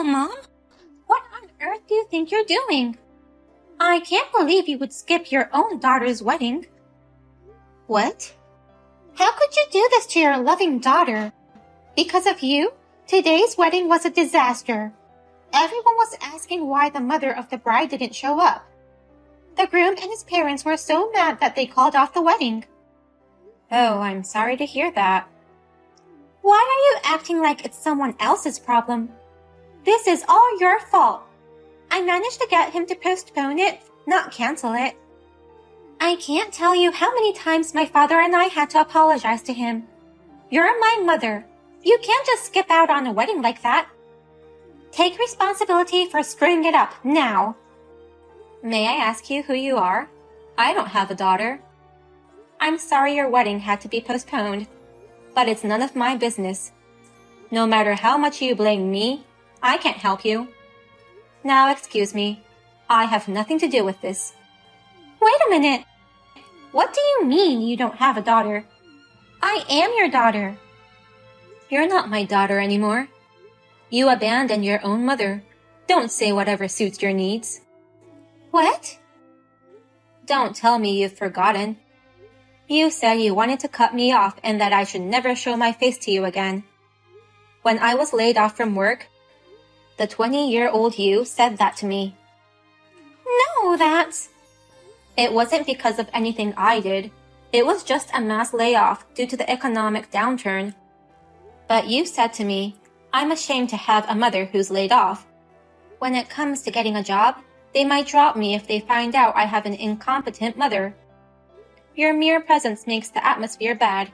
Oh, Mom? What on earth do you think you're doing? I can't believe you would skip your own daughter's wedding. What? How could you do this to your loving daughter? Because of you, today's wedding was a disaster. Everyone was asking why the mother of the bride didn't show up. The groom and his parents were so mad that they called off the wedding. Oh, I'm sorry to hear that. Why are you acting like it's someone else's problem? This is all your fault. I managed to get him to postpone it, not cancel it. I can't tell you how many times my father and I had to apologize to him. You're my mother. You can't just skip out on a wedding like that. Take responsibility for screwing it up now. May I ask you who you are? I don't have a daughter. I'm sorry your wedding had to be postponed, but it's none of my business. No matter how much you blame me, I can't help you. Now excuse me, I have nothing to do with this. Wait a minute. What do you mean you don't have a daughter? I am your daughter. You're not my daughter anymore. You abandoned your own mother. Don't say whatever suits your needs. What? Don't tell me you've forgotten. You said you wanted to cut me off and that I should never show my face to you again. When I was laid off from work, the 20-year-old you said that to me. No, It wasn't because of anything I did. It was just a mass layoff due to the economic downturn. But you said to me, I'm ashamed to have a mother who's laid off. When it comes to getting a job, they might drop me if they find out I have an incompetent mother. Your mere presence makes the atmosphere bad.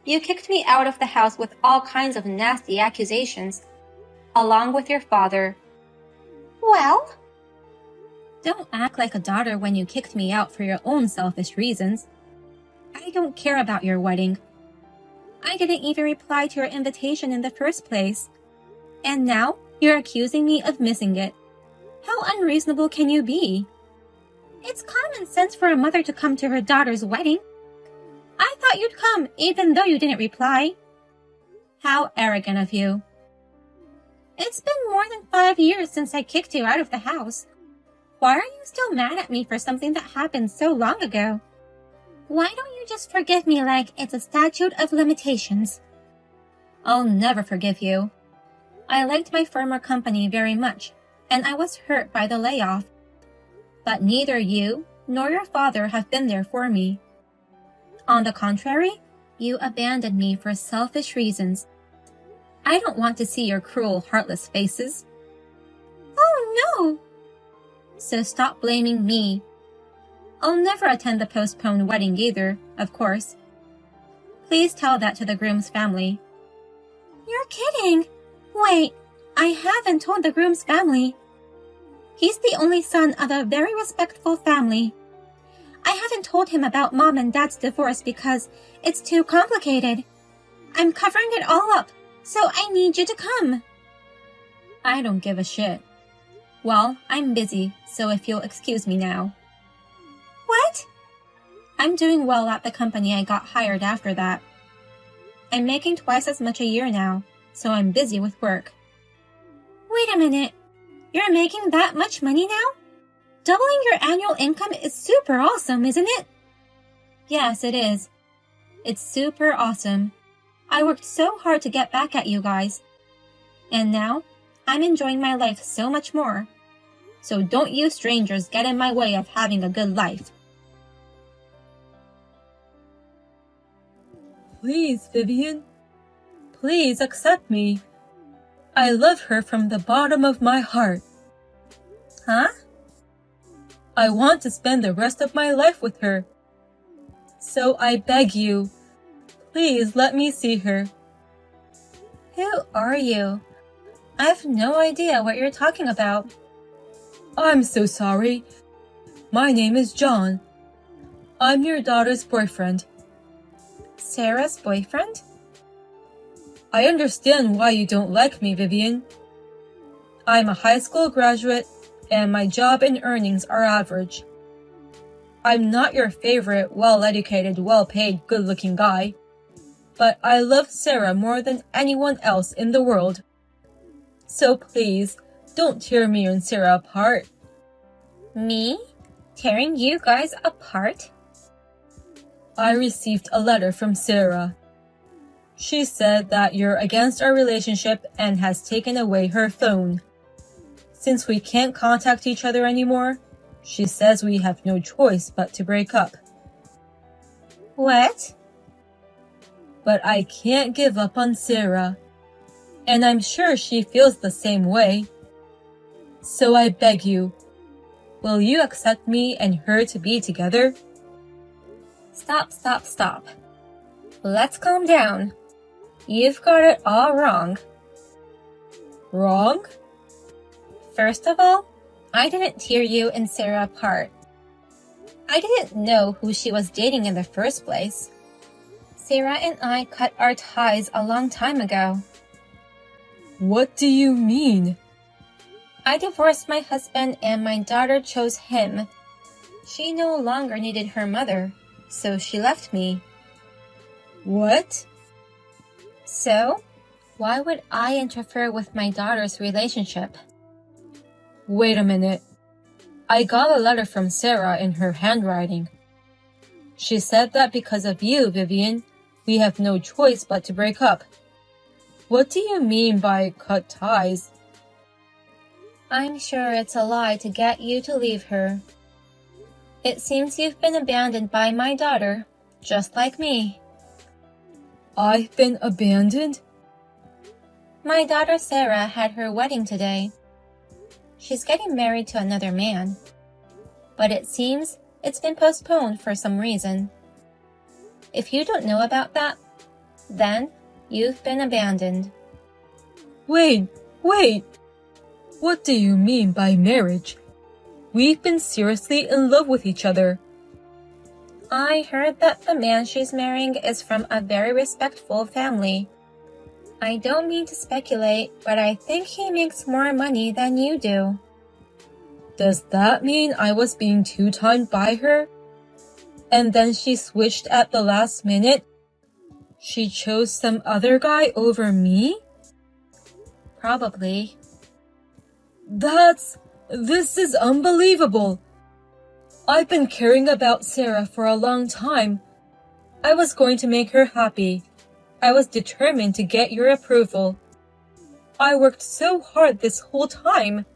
You kicked me out of the house with all kinds of nasty accusations, along with your father. Well? Don't act like a daughter when you kicked me out for your own selfish reasons. I don't care about your wedding. I didn't even reply to your invitation in the first place. And now you're accusing me of missing it. How unreasonable can you be? It's common sense for a mother to come to her daughter's wedding. I thought you'd come, even though you didn't reply. How arrogant of you. It's been more than 5 years since I kicked you out of the house. Why are you still mad at me for something that happened so long ago? Why don't you just forgive me like it's a statute of limitations? I'll never forgive you. I liked my former company very much, and I was hurt by the layoff. But neither you nor your father have been there for me. On the contrary, you abandoned me for selfish reasons. I don't want to see your cruel, heartless faces. Oh no! So stop blaming me. I'll never attend the postponed wedding either, of course. Please tell that to the groom's family. You're kidding! Wait, I haven't told the groom's family. He's the only son of a very respectful family. I haven't told him about Mom and Dad's divorce because it's too complicated. I'm covering it all up, so I need you to come. I don't give a shit. Well, I'm busy, so if you'll excuse me now. What? I'm doing well at the company I got hired after that. I'm making twice as much a year now, so I'm busy with work. Wait a minute. You're making that much money now? Doubling your annual income is super awesome, isn't it? Yes, it is. It's super awesome. I worked so hard to get back at you guys. And now, I'm enjoying my life so much more. So don't you strangers get in my way of having a good life. Please, Vivian. Please accept me. I love her from the bottom of my heart. Huh? I want to spend the rest of my life with her. So I beg you, please let me see her. Who are you? I have no idea what you're talking about. I'm so sorry. My name is John. I'm your daughter's boyfriend. Sarah's boyfriend? I understand why you don't like me, Vivian. I'm a high school graduate, and my job and earnings are average. I'm not your favorite, well-educated, well-paid, good-looking guy, but I love Sarah more than anyone else in the world. So please, don't tear me and Sarah apart. Me? Tearing you guys apart? I received a letter from Sarah. She said that you're against our relationship and has taken away her phone. Since we can't contact each other anymore, she says we have no choice but to break up. What? But I can't give up on Sarah, and I'm sure she feels the same way. So I beg you, will you accept me and her to be together? Stop. Let's calm down. You've got it all wrong. Wrong? First of all, I didn't tear you and Sarah apart. I didn't know who she was dating in the first place. Sarah and I cut our ties a long time ago. What do you mean? I divorced my husband and my daughter chose him. She no longer needed her mother, so she left me. What? So, why would I interfere with my daughter's relationship? Wait a minute. I got a letter from Sarah in her handwriting. She said that because of you, Vivian, we have no choice but to break up. What do you mean by cut ties? I'm sure it's a lie to get you to leave her. It seems you've been abandoned by my daughter, just like me. I've been abandoned? My daughter Sarah had her wedding today. She's getting married to another man. But it seems it's been postponed for some reason. If you don't know about that, then you've been abandoned. Wait! What do you mean by marriage? We've been seriously in love with each other. I heard that the man she's marrying is from a very respectful family. I don't mean to speculate, but I think he makes more money than you do. Does that mean I was being two-timed by her? And then she switched at the last minute? She chose some other guy over me? Probably. This is unbelievable. I've been caring about Sarah for a long time. I was going to make her happy. I was determined to get your approval. I worked so hard this whole time.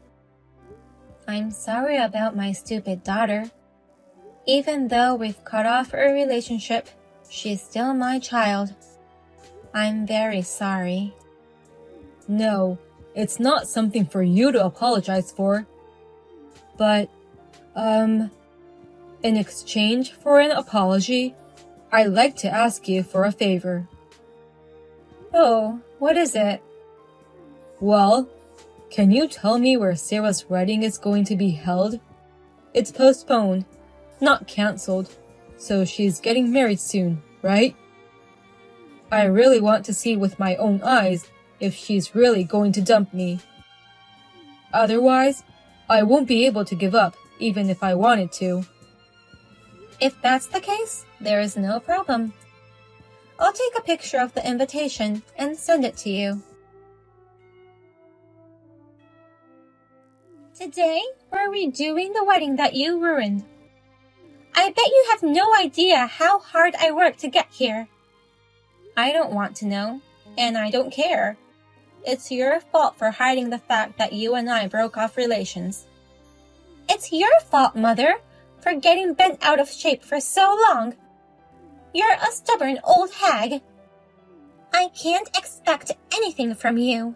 I'm sorry about my stupid daughter. Even though we've cut off our relationship, she's still my child. I'm very sorry. No, it's not something for you to apologize for. But, in exchange for an apology, I'd like to ask you for a favor. Oh, what is it? Well, can you tell me where Sarah's wedding is going to be held? It's postponed, not cancelled, so she's getting married soon, right? I really want to see with my own eyes if she's really going to dump me. Otherwise, I won't be able to give up, even if I wanted to. If that's the case, there is no problem. I'll take a picture of the invitation and send it to you. Today, we're redoing the wedding that you ruined. I bet you have no idea how hard I worked to get here. I don't want to know, and I don't care. It's your fault for hiding the fact that you and I broke off relations. It's your fault, Mother, for getting bent out of shape for so long. You're a stubborn old hag. I can't expect anything from you.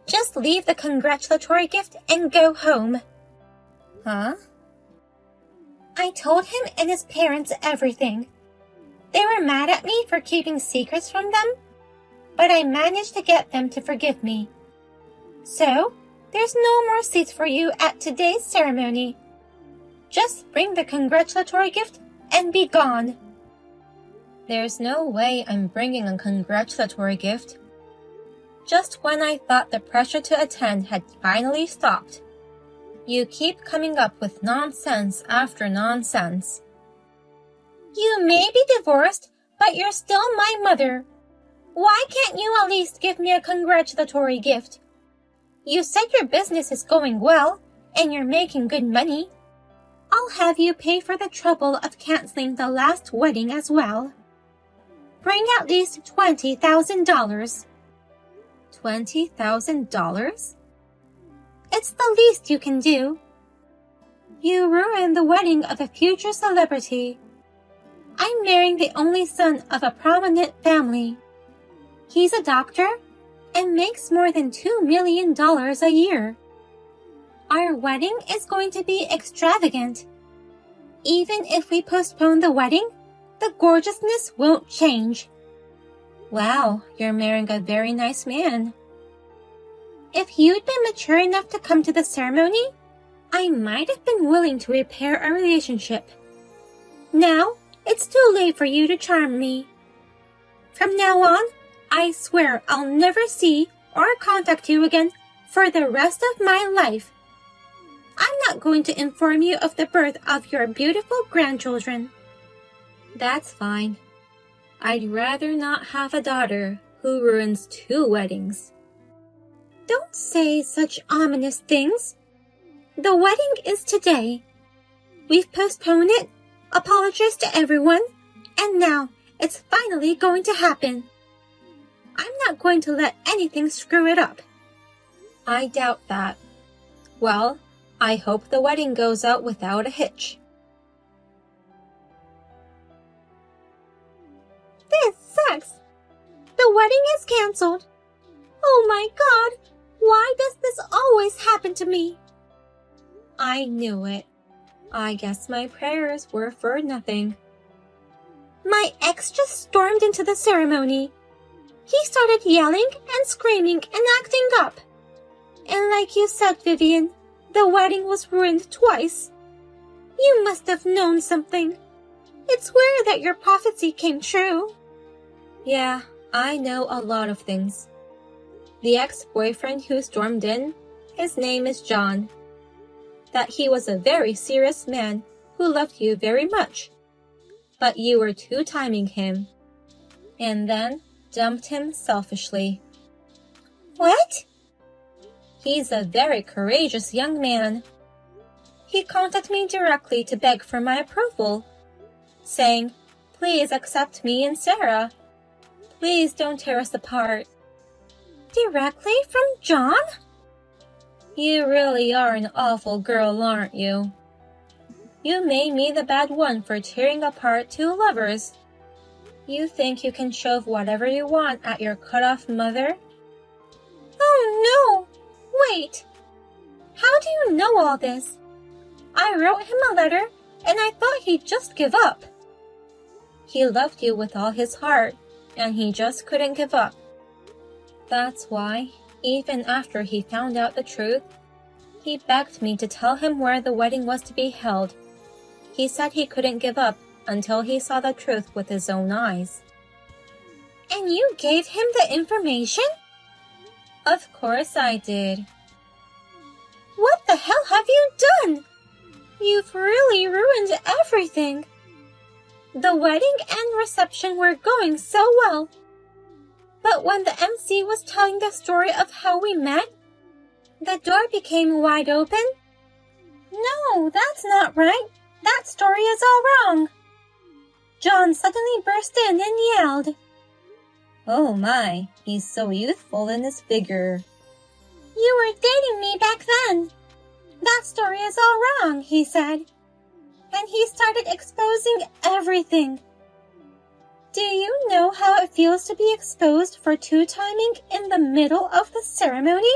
Just leave the congratulatory gift and go home. Huh? I told him and his parents everything. They were mad at me for keeping secrets from them, but I managed to get them to forgive me. So, there's no more seats for you at today's ceremony. Just bring the congratulatory gift and be gone. There's no way I'm bringing a congratulatory gift. Just when I thought the pressure to attend had finally stopped, you keep coming up with nonsense after nonsense. You may be divorced, but you're still my mother. Why can't you at least give me a congratulatory gift? You said your business is going well, and you're making good money. I'll have you pay for the trouble of canceling the last wedding as well. Bring at least $20,000. $20,000? It's the least you can do. You ruined the wedding of a future celebrity. I'm marrying the only son of a prominent family. He's a doctor and makes more than $2 million a year. Our wedding is going to be extravagant. Even if we postpone the wedding, the gorgeousness won't change. Wow, you're marrying a very nice man. If you'd been mature enough to come to the ceremony, I might have been willing to repair our relationship. Now, it's too late for you to charm me. From now on, I swear I'll never see or contact you again for the rest of my life. I'm not going to inform you of the birth of your beautiful grandchildren. That's fine. I'd rather not have a daughter who ruins 2 weddings. Don't say such ominous things. The wedding is today. We've postponed it, apologized to everyone, and now it's finally going to happen. I'm not going to let anything screw it up. I doubt that. Well, I hope the wedding goes out without a hitch. This sucks. The wedding is canceled. Oh my God, why does this always happen to me? I knew it. I guess my prayers were for nothing. My ex just stormed into the ceremony. He started yelling and screaming and acting up. And like you said, Vivian, the wedding was ruined twice. You must have known something. It's weird that your prophecy came true. Yeah, I know a lot of things. The ex-boyfriend who stormed in, his name is John. That he was a very serious man who loved you very much. But you were two-timing him. And then dumped him selfishly. What? He's a very courageous young man. He contacted me directly to beg for my approval, saying, "Please accept me and Sarah. Please don't tear us apart." Directly from John? You really are an awful girl, aren't you? You made me the bad one for tearing apart 2 lovers. You think you can shove whatever you want at your cut-off mother? Oh no! Wait! How do you know all this? I wrote him a letter and I thought he'd just give up. He loved you with all his heart, and he just couldn't give up. That's why, even after he found out the truth, he begged me to tell him where the wedding was to be held. He said he couldn't give up until he saw the truth with his own eyes. And you gave him the information? Of course I did. What the hell have you done? You've really ruined everything. The wedding and reception were going so well. But when the MC was telling the story of how we met, the door became wide open. No, that's not right. That story is all wrong. John suddenly burst in and yelled, "Oh my, he's so youthful in his figure." "You were dating me back then. That story is all wrong," he said. And he started exposing everything. Do you know how it feels to be exposed for two-timing in the middle of the ceremony?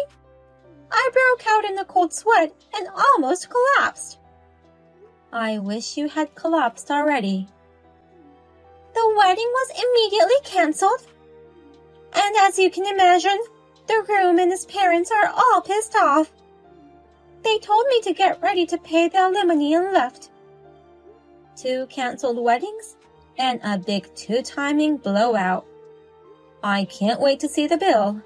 I broke out in a cold sweat and almost collapsed. I wish you had collapsed already. The wedding was immediately canceled. And as you can imagine, the groom and his parents are all pissed off. They told me to get ready to pay the alimony and left. 2 canceled weddings and a big two-timing blowout. I can't wait to see the bill.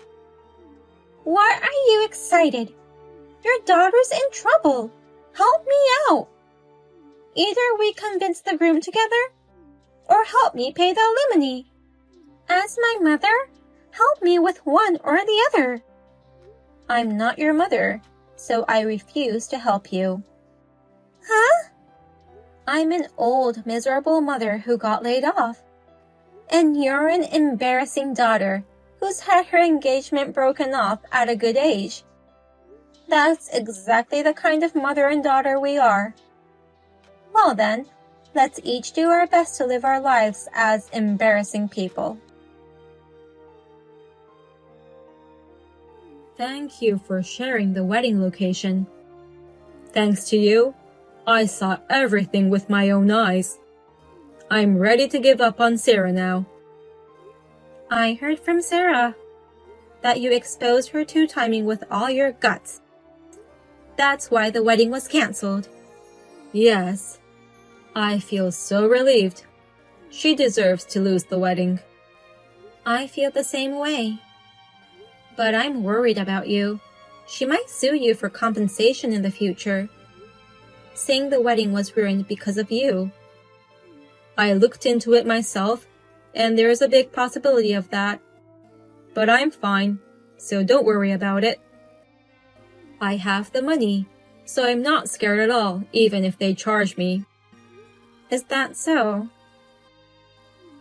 Why are you excited? Your daughter's in trouble. Help me out. Either we convince the groom together, or help me pay the alimony. As my mother, help me with one or the other. I'm not your mother, so I refuse to help you. Huh? I'm an old, miserable mother who got laid off. And you're an embarrassing daughter who's had her engagement broken off at a good age. That's exactly the kind of mother and daughter we are. Well then, let's each do our best to live our lives as embarrassing people. Thank you for sharing the wedding location. Thanks to you, I saw everything with my own eyes. I'm ready to give up on Sarah now. I heard from Sarah that you exposed her two-timing with all your guts. That's why the wedding was canceled. Yes. I feel so relieved. She deserves to lose the wedding. I feel the same way. But I'm worried about you. She might sue you for compensation in the future, saying the wedding was ruined because of you. I looked into it myself, and there's a big possibility of that. But I'm fine, so don't worry about it. I have the money, so I'm not scared at all, even if they charge me. Is that so?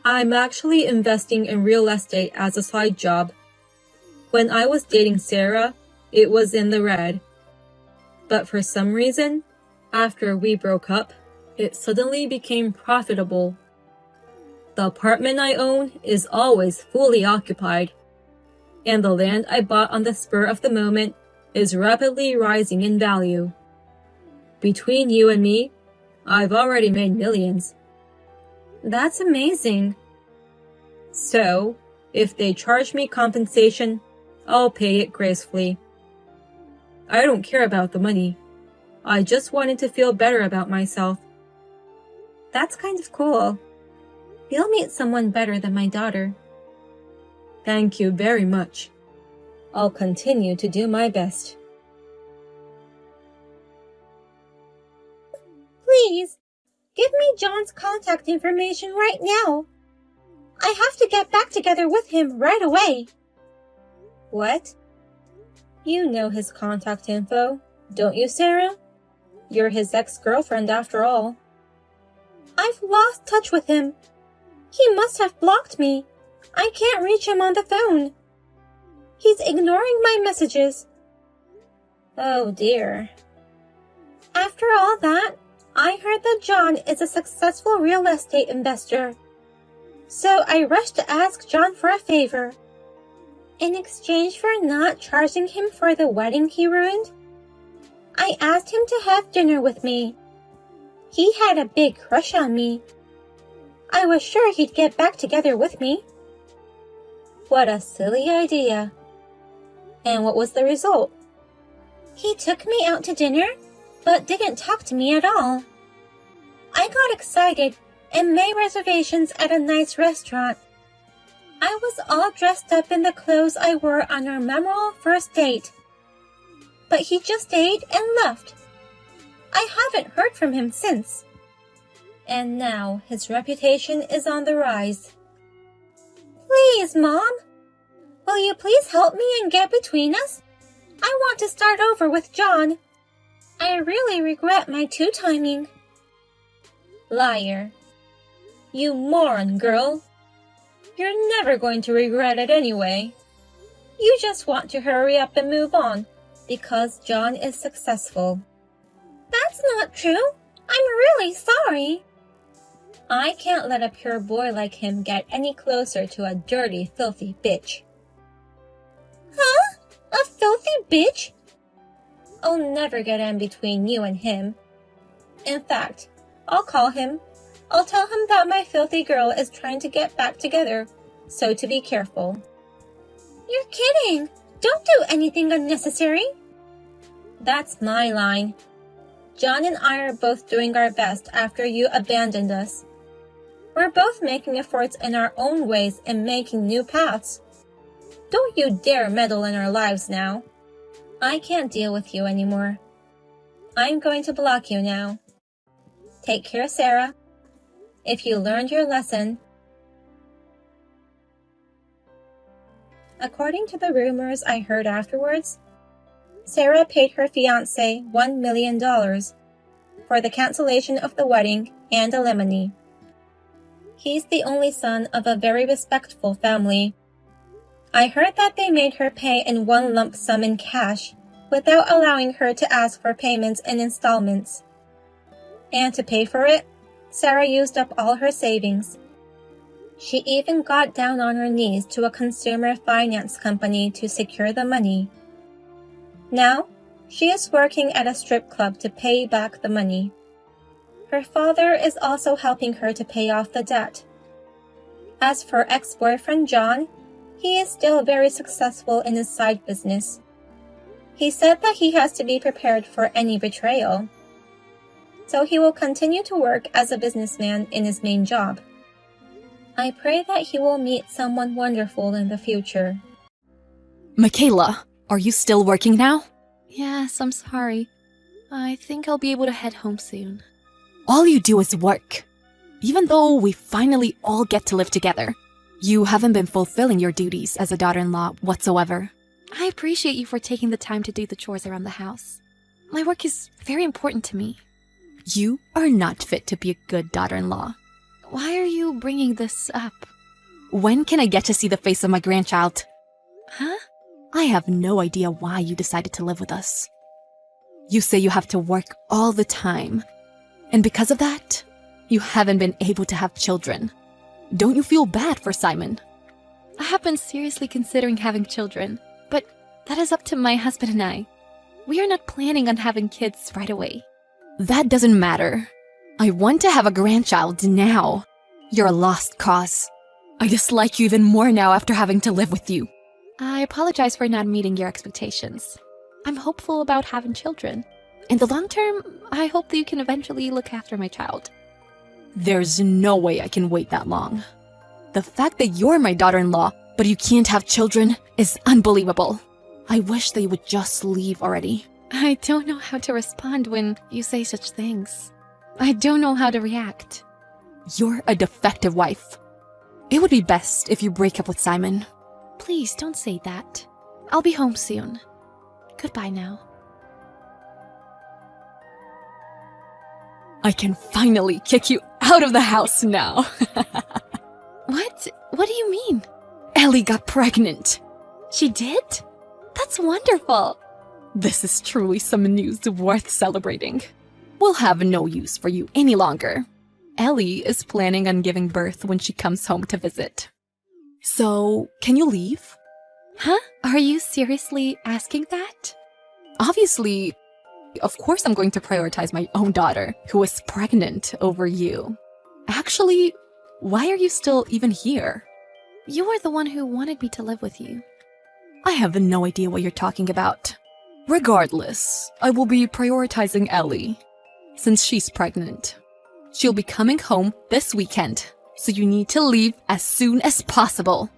I'm actually investing in real estate as a side job. When I was dating Sarah, it was in the red. But for some reason, after we broke up, it suddenly became profitable. The apartment I own is always fully occupied, and the land I bought on the spur of the moment is rapidly rising in value. Between you and me, I've already made millions. That's amazing. So, if they charge me compensation, I'll pay it gracefully. I don't care about the money. I just wanted to feel better about myself. That's kind of cool. You'll meet someone better than my daughter. Thank you very much. I'll continue to do my best. Please, give me John's contact information right now. I have to get back together with him right away. What? You know his contact info, don't you, Sarah? You're his ex-girlfriend after all. I've lost touch with him. He must have blocked me. I can't reach him on the phone. He's ignoring my messages. Oh dear. After all that, I heard that John is a successful real estate investor. So I rushed to ask John for a favor. In exchange for not charging him for the wedding he ruined, I asked him to have dinner with me. He had a big crush on me. I was sure he'd get back together with me. What a silly idea. And what was the result? He took me out to dinner, but didn't talk to me at all. I got excited and made reservations at a nice restaurant. I was all dressed up in the clothes I wore on our memorable first date. But he just ate and left. I haven't heard from him since. And now his reputation is on the rise. Please, Mom. Will you please help me and get between us? I want to start over with John. I really regret my two-timing. Liar. You moron, girl. You're never going to regret it anyway. You just want to hurry up and move on because John is successful. That's not true. I'm really sorry. I can't let a pure boy like him get any closer to a dirty, filthy bitch. Huh? A filthy bitch? I'll never get in between you and him. In fact, I'll call him. I'll tell him that my filthy girl is trying to get back together, so to be careful. You're kidding. Don't do anything unnecessary. That's my line. John and I are both doing our best after you abandoned us. We're both making efforts in our own ways and making new paths. Don't you dare meddle in our lives now. I can't deal with you anymore. I'm going to block you now. Take care, Sarah. If you learned your lesson. According to the rumors I heard afterwards, Sarah paid her fiancé $1 million for the cancellation of the wedding and alimony. He's the only son of a very respectful family. I heard that they made her pay in one lump sum in cash without allowing her to ask for payments in installments. And to pay for it, Sarah used up all her savings. She even got down on her knees to a consumer finance company to secure the money. Now, she is working at a strip club to pay back the money. Her father is also helping her to pay off the debt. As for ex-boyfriend John, he is still very successful in his side business. He said that he has to be prepared for any betrayal. So he will continue to work as a businessman in his main job. I pray that he will meet someone wonderful in the future. Michaela, are you still working now? Yes, I'm sorry. I think I'll be able to head home soon. All you do is work. Even though we finally all get to live together, you haven't been fulfilling your duties as a daughter-in-law whatsoever. I appreciate you for taking the time to do the chores around the house. My work is very important to me. You are not fit to be a good daughter-in-law. Why are you bringing this up? When can I get to see the face of my grandchild? Huh? I have no idea why you decided to live with us. You say you have to work all the time, and because of that, you haven't been able to have children. Don't you feel bad for Simon? I have been seriously considering having children, but that is up to my husband and I. We are not planning on having kids right away. That doesn't matter. I want to have a grandchild now. You're a lost cause. I dislike you even more now after having to live with you. I apologize for not meeting your expectations. I'm hopeful about having children. In the long term, I hope that you can eventually look after my child. There's no way I can wait that long. The fact that you're my daughter-in-law, but you can't have children, is unbelievable. I wish they would just leave already. I don't know how to respond when you say such things. I don't know how to react. You're a defective wife. It would be best if you break up with Simon. Please don't say that. I'll be home soon. Goodbye now. I can finally kick you out of the house now. What? What do you mean? Ellie got pregnant. She did? That's wonderful. This is truly some news worth celebrating. We'll have no use for you any longer. Ellie is planning on giving birth when she comes home to visit. So, can you leave? Huh? Are you seriously asking that? Obviously, of course I'm going to prioritize my own daughter, who is pregnant, over you. Actually, why are you still even here? You were the one who wanted me to live with you. I have no idea what you're talking about. Regardless, I will be prioritizing Ellie, since she's pregnant. She'll be coming home this weekend, so you need to leave as soon as possible.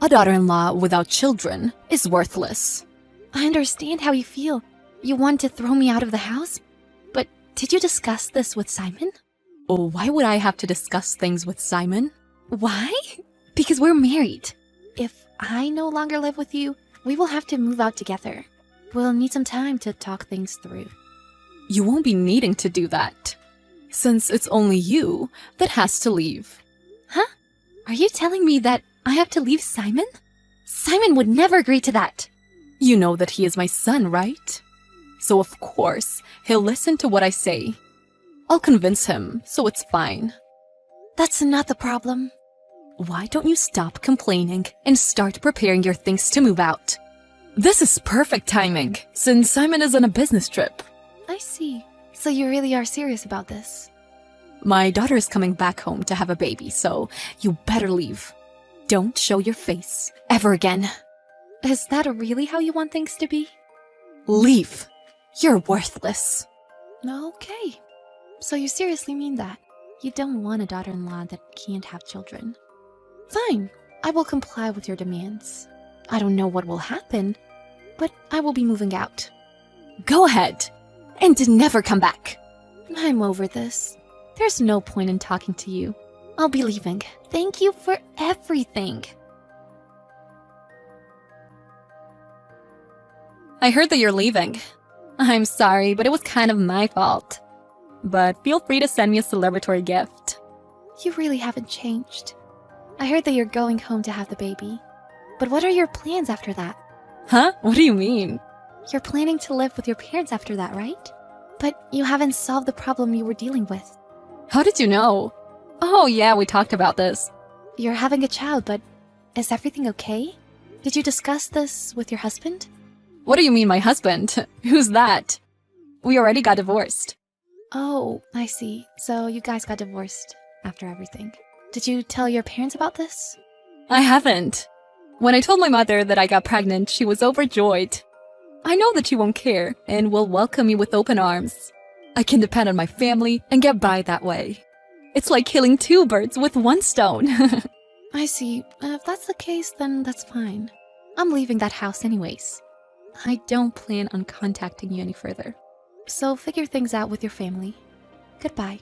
A daughter-in-law without children is worthless. I understand how you feel. You want to throw me out of the house? But did you discuss this with Simon? Oh, why would I have to discuss things with Simon? Why? Because we're married. If I no longer live with you, we will have to move out together. We'll need some time to talk things through. You won't be needing to do that, since it's only you that has to leave. Huh? Are you telling me that I have to leave Simon? Simon would never agree to that. You know that he is my son, right? So of course, he'll listen to what I say. I'll convince him, so it's fine. That's not the problem. Why don't you stop complaining and start preparing your things to move out? This is perfect timing, since Simon is on a business trip. I see. So you really are serious about this? My daughter is coming back home to have a baby, so you better leave. Don't show your face ever again. Is that really how you want things to be? Leave. You're worthless. Okay. So you seriously mean that? You don't want a daughter-in-law that can't have children? Fine. I will comply with your demands. I don't know what will happen, but I will be moving out. Go ahead, and never come back. I'm over this. There's no point in talking to you. I'll be leaving. Thank you for everything. I heard that you're leaving. I'm sorry, but it was kind of my fault. But feel free to send me a celebratory gift. You really haven't changed. I heard that you're going home to have the baby. But what are your plans after that? Huh? What do you mean? You're planning to live with your parents after that, right? But you haven't solved the problem you were dealing with. How did you know? Oh yeah, we talked about this. You're having a child, but is everything okay? Did you discuss this with your husband? What do you mean, my husband? Who's that? We already got divorced. Oh, I see. So you guys got divorced after everything. Did you tell your parents about this? I haven't. When I told my mother that I got pregnant, she was overjoyed. I know that she won't care and will welcome me with open arms. I can depend on my family and get by that way. It's like killing 2 birds with 1 stone. I see. If that's the case, then that's fine. I'm leaving that house anyways. I don't plan on contacting you any further. So figure things out with your family. Goodbye.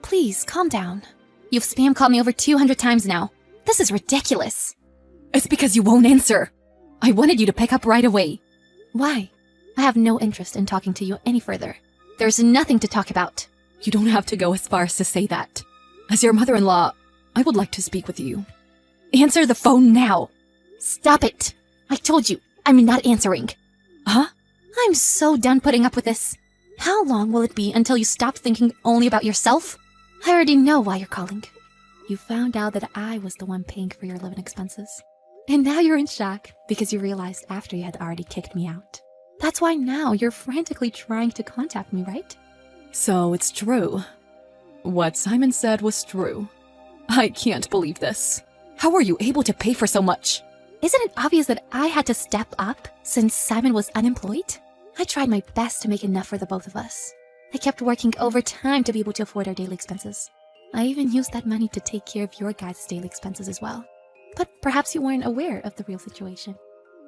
Please, calm down. You've spam called me over 200 times now. This is ridiculous. It's because you won't answer. I wanted you to pick up right away. Why? I have no interest in talking to you any further. There's nothing to talk about. You don't have to go as far as to say that. As your mother-in-law, I would like to speak with you. Answer the phone now. Stop it. I told you, I'm not answering. Huh? I'm so done putting up with this. How long will it be until you stop thinking only about yourself? I already know why you're calling. You found out that I was the one paying for your living expenses. And now you're in shock because you realized after you had already kicked me out. That's why now you're frantically trying to contact me, right? So it's true. What Simon said was true. I can't believe this. How were you able to pay for so much? Isn't it obvious that I had to step up since Simon was unemployed? I tried my best to make enough for the both of us. I kept working overtime to be able to afford our daily expenses. I even used that money to take care of your guys' daily expenses as well. But perhaps you weren't aware of the real situation.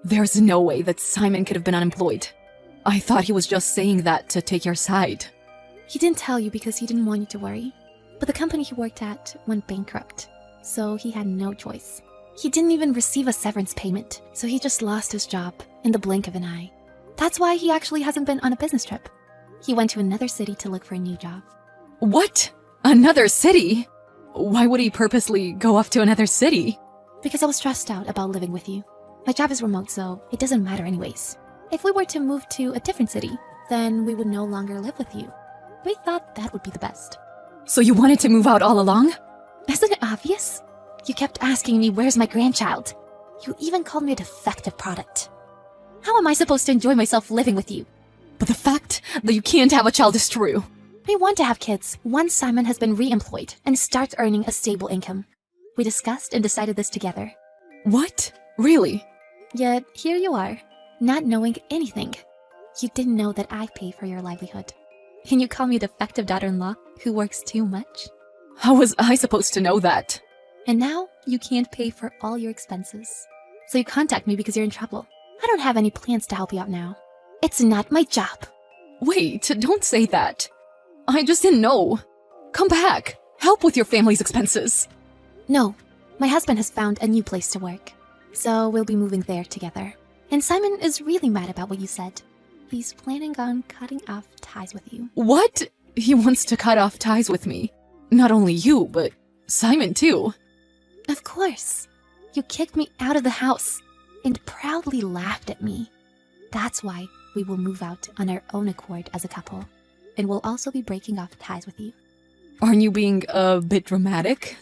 There's no way that Simon could have been unemployed. I thought he was just saying that to take your side. He didn't tell you because he didn't want you to worry. But the company he worked at went bankrupt, so he had no choice. He didn't even receive a severance payment, so he just lost his job in the blink of an eye. That's why he actually hasn't been on a business trip. He went to another city to look for a new job. What? Another city? Why would he purposely go off to another city? Because I was stressed out about living with you. My job is remote, so it doesn't matter anyways. If we were to move to a different city, then we would no longer live with you. We thought that would be the best. So you wanted to move out all along? Isn't it obvious? You kept asking me where's my grandchild. You even called me a defective product. How am I supposed to enjoy myself living with you? But the fact that you can't have a child is true. We want to have kids once Simon has been re-employed and starts earning a stable income. We discussed and decided this together. What? Really? Yet here you are, not knowing anything. You didn't know that I pay for your livelihood. And you call me a defective daughter-in-law who works too much? How was I supposed to know that? And now you can't pay for all your expenses. So you contact me because you're in trouble. I don't have any plans to help you out now. It's not my job. Wait, don't say that. I just didn't know. Come back. Help with your family's expenses. No, my husband has found a new place to work. So we'll be moving there together. And Simon is really mad about what you said. He's planning on cutting off ties with you. What? He wants to cut off ties with me. Not only you, but Simon too. Of course. You kicked me out of the house and proudly laughed at me. That's why we will move out on our own accord as a couple. And we'll also be breaking off ties with you. Aren't you being a bit dramatic?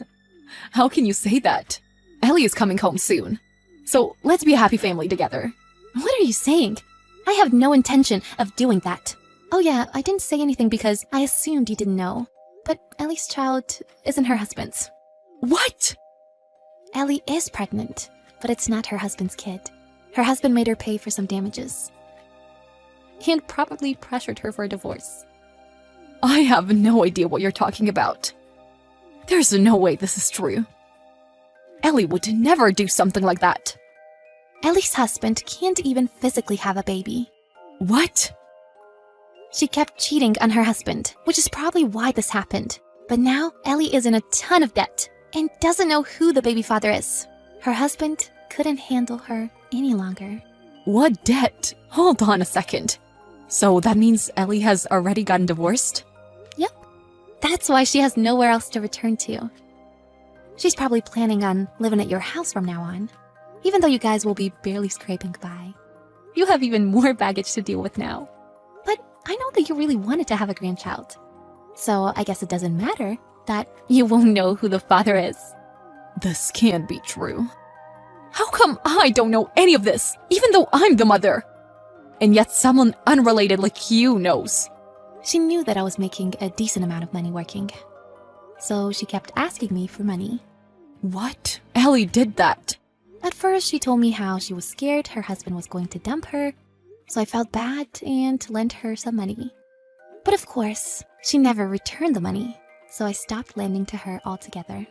How can you say that? Ellie is coming home soon. So let's be a happy family together. What are you saying? I have no intention of doing that. Oh yeah, I didn't say anything because I assumed you didn't know. But Ellie's child isn't her husband's. What? Ellie is pregnant, but it's not her husband's kid. Her husband made her pay for some damages. And probably pressured her for a divorce. I have no idea what you're talking about. There's no way this is true. Ellie would never do something like that. Ellie's husband can't even physically have a baby. What? She kept cheating on her husband, which is probably why this happened. But now Ellie is in a ton of debt and doesn't know who the baby father is. Her husband couldn't handle her any longer. What debt? Hold on a second. So that means Ellie has already gotten divorced? Yep. That's why she has nowhere else to return to. She's probably planning on living at your house from now on, even though you guys will be barely scraping by. You have even more baggage to deal with now. But I know that you really wanted to have a grandchild. So I guess it doesn't matter that you won't know who the father is. This can't be true. How come I don't know any of this, even though I'm the mother? And yet someone unrelated like you knows. She knew that I was making a decent amount of money working. So she kept asking me for money. What? Ellie did that. At first, she told me how she was scared her husband was going to dump her, so I felt bad and lent her some money. But of course, she never returned the money, so I stopped lending to her altogether.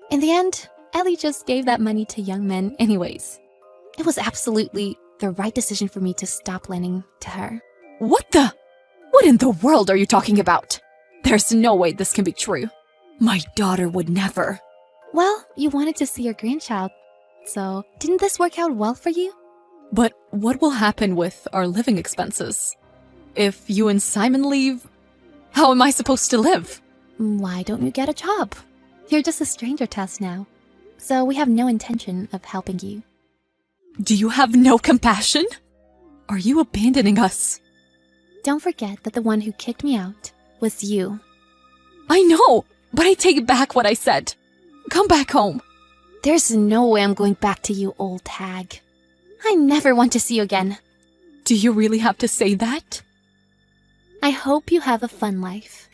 In the end, Ellie just gave that money to young men anyways. It was absolutely the right decision for me to stop lending to her. What in the world are you talking about? There's no way this can be true. My daughter would never. Well, you wanted to see your grandchild, so didn't this work out well for you? But what will happen with our living expenses? If you and Simon leave, how am I supposed to live? Why don't you get a job? You're just a stranger to us now, so we have no intention of helping you. Do you have no compassion? Are you abandoning us? Don't forget that the one who kicked me out was you. I know, but I take back what I said. Come back home. There's no way I'm going back to you, old hag. I never want to see you again. Do you really have to say that? I hope you have a fun life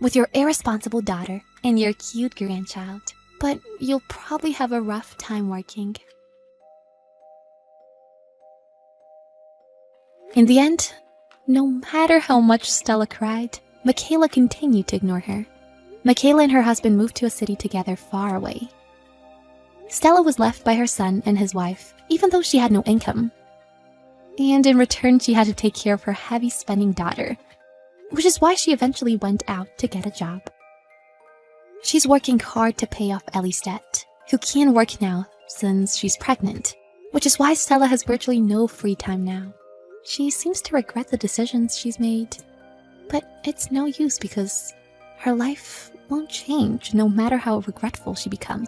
with your irresponsible daughter and your cute grandchild, but you'll probably have a rough time working. In the end, no matter how much Stella cried, Michaela continued to ignore her. Michaela and her husband moved to a city together far away. Stella was left by her son and his wife, even though she had no income. And in return, she had to take care of her heavy-spending daughter, which is why she eventually went out to get a job. She's working hard to pay off Ellie's debt, who can't work now since she's pregnant, which is why Stella has virtually no free time now. She seems to regret the decisions she's made, but it's no use because her life won't change no matter how regretful she becomes.